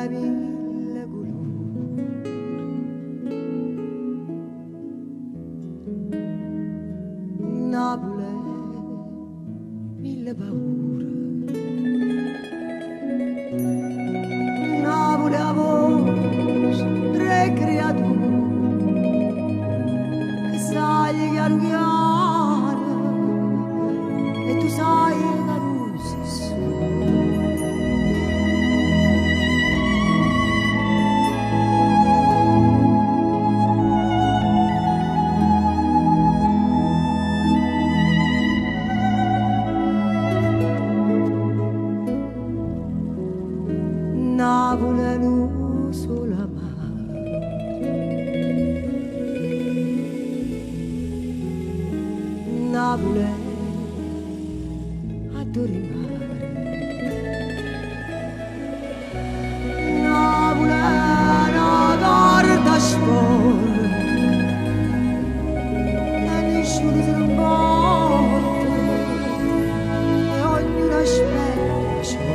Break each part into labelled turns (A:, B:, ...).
A: mille colori, Napoli mille paure, Napoli a vostre creature che sai chiaro chiaro e tu sai che non sei solo. Napoli è un sola mare, Napoli a Dorimare, Napoli è una carta sporca e nessuno se ne importa e ognuno aspetta sciolta.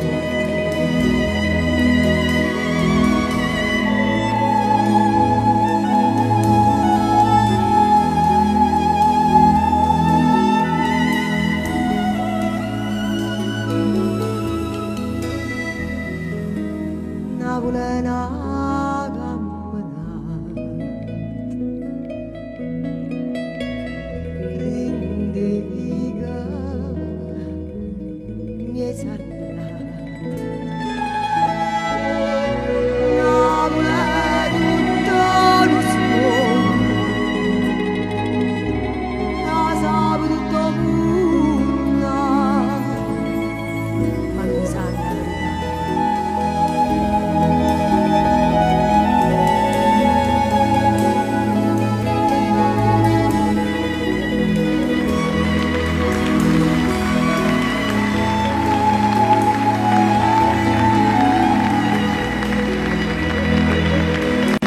A: Napoli è una camminata, rende viga miei